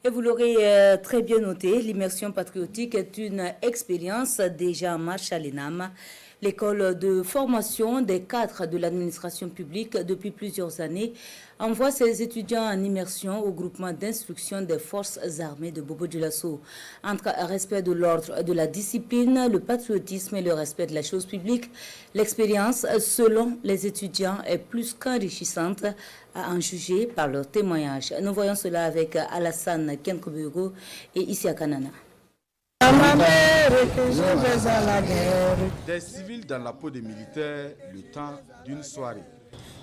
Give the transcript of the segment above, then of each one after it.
Et vous l'aurez très bien noté, l'immersion patriotique est une expérience déjà en marche à l'ENAM, l'école de formation des cadres de l'administration publique depuis plusieurs années envoie ses étudiants en immersion au groupement d'instruction des forces armées de Bobo-Dioulasso. Entre respect de l'ordre, de la discipline, le patriotisme et le respect de la chose publique, l'expérience, selon les étudiants, est plus qu'enrichissante à en juger par leurs témoignages. Nous voyons cela avec Alassane Kenkobego et Isia Kanana. Des civils dans la peau des militaires, le temps d'une soirée.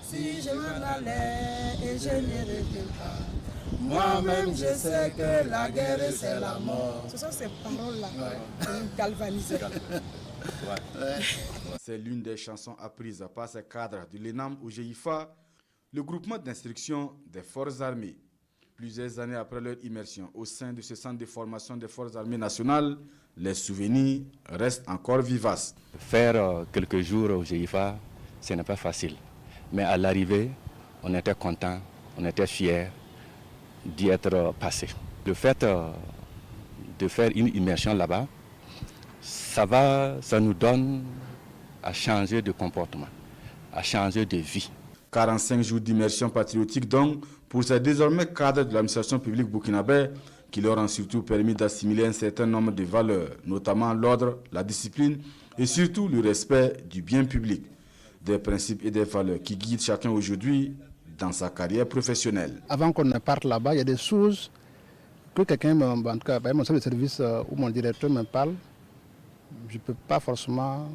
Si je m'en allais et je n'y reviens pas, moi-même je sais que la guerre c'est la mort. Ce sont ces paroles-là qui nous galvanisent. C'est l'une des chansons apprises par ces cadres de l'ENAM au GIFA, le groupement d'instruction des forces armées. Plusieurs années après leur immersion au sein de ce centre de formation des forces armées nationales, les souvenirs restent encore vivaces. Faire quelques jours au GIFA, ce n'est pas facile. Mais à l'arrivée, on était content, on était fiers d'y être passé. Le fait de faire une immersion là-bas, ça nous donne à changer de comportement, à changer de vie. 45 jours d'immersion patriotique donc pour ces désormais cadres de l'administration publique burkinabé qui leur ont surtout permis d'assimiler un certain nombre de valeurs, notamment l'ordre, la discipline et surtout le respect du bien public. Des principes et des valeurs qui guident chacun aujourd'hui dans sa carrière professionnelle. Avant qu'on ne parte là-bas, il y a des choses que quelqu'un, en tout cas, mon chef de service ou mon directeur me parle, je ne peux pas forcément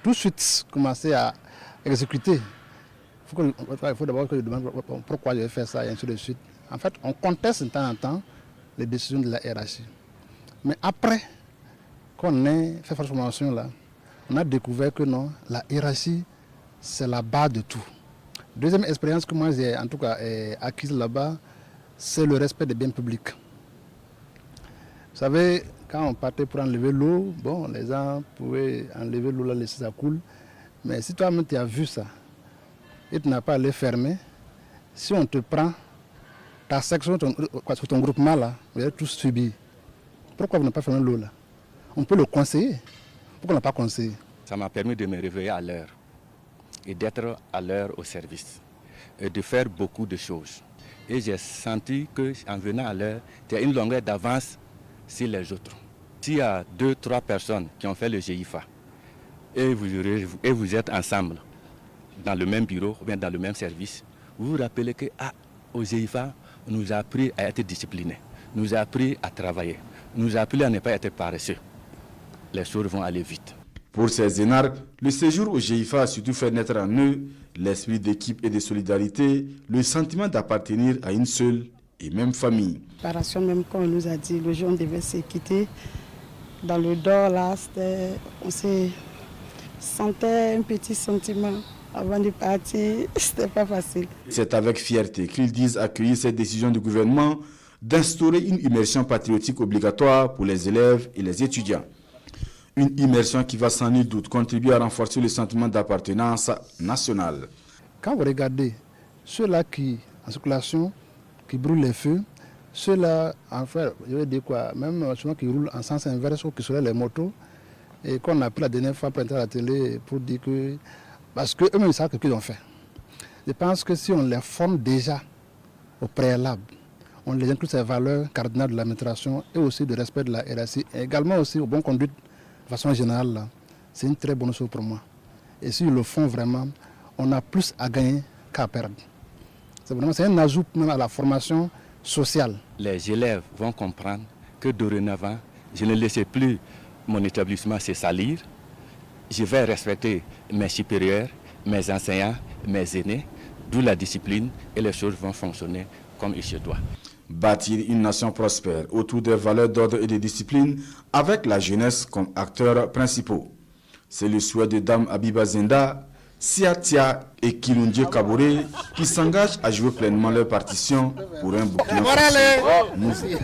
tout de suite commencer à exécuter. Il faut d'abord que je demande pourquoi je vais faire ça et ainsi de suite. En fait, on conteste de temps en temps les décisions de la hiérarchie. Mais après qu'on ait fait cette formation-là, on a découvert que non, la hiérarchie, c'est la base de tout. Deuxième expérience que moi j'ai en tout cas acquise là-bas, c'est le respect des biens publics. Vous savez, quand on partait pour enlever l'eau, bon, les gens pouvaient enlever l'eau, la laisser ça coule. Mais si toi-même tu as vu ça, et tu n'as pas à les fermer, si on te prend, ta section, ton groupement là, vous allez tous subir. Pourquoi vous n'avez pas fermé l'eau là? On peut le conseiller. Pourquoi on n'a pas conseillé? Ça m'a permis de me réveiller à l'heure et d'être à l'heure au service et de faire beaucoup de choses. Et j'ai senti qu'en venant à l'heure, il y a une longueur d'avance sur les autres. S'il y a 2-3 personnes qui ont fait le GIFA et vous êtes ensemble dans le même bureau ou bien dans le même service, vous vous rappelez qu'au GIFA, on nous a appris à être disciplinés, nous a appris à travailler, nous a appris à ne pas être paresseux. Les choses vont aller vite. Pour ces énarques, le séjour au GIFA a surtout fait naître en eux l'esprit d'équipe et de solidarité, le sentiment d'appartenir à une seule et même famille. Préparation même quand on nous a dit le jour on devait se quitter, dans le dos là, on se sentait un petit sentiment avant de partir, c'était pas facile. C'est avec fierté qu'ils disent accueillir cette décision du gouvernement d'instaurer une immersion patriotique obligatoire pour les élèves et les étudiants. Une immersion qui va sans nul doute contribuer à renforcer le sentiment d'appartenance nationale. Quand vous regardez ceux-là qui, en circulation, qui brûlent les feux, ceux-là, en fait, je vais dire quoi, même ceux qui roulent en sens inverse ou qui seraient les motos, et qu'on a pris la dernière fois pour entrer à la télé pour dire que, parce qu'eux-mêmes savent ce qu'ils ont fait. Je pense que si on les forme déjà au préalable, on les inclut ces valeurs cardinales de l'administration et aussi du respect de la hiérarchie, et également aussi au bon conduite de façon générale, c'est une très bonne chose pour moi. Et s'ils le font vraiment, on a plus à gagner qu'à perdre. C'est un ajout même à la formation sociale. Les élèves vont comprendre que dorénavant, je ne laisse plus mon établissement se salir. Je vais respecter mes supérieurs, mes enseignants, mes aînés, d'où la discipline et les choses vont fonctionner comme il se doit. Bâtir une nation prospère autour des valeurs d'ordre et de discipline avec la jeunesse comme acteurs principaux. C'est le souhait de Dame Abiba Zenda, Siatia et Kilundje Kabore qui s'engagent à jouer pleinement leur partition pour un Burkina Faso nouveau.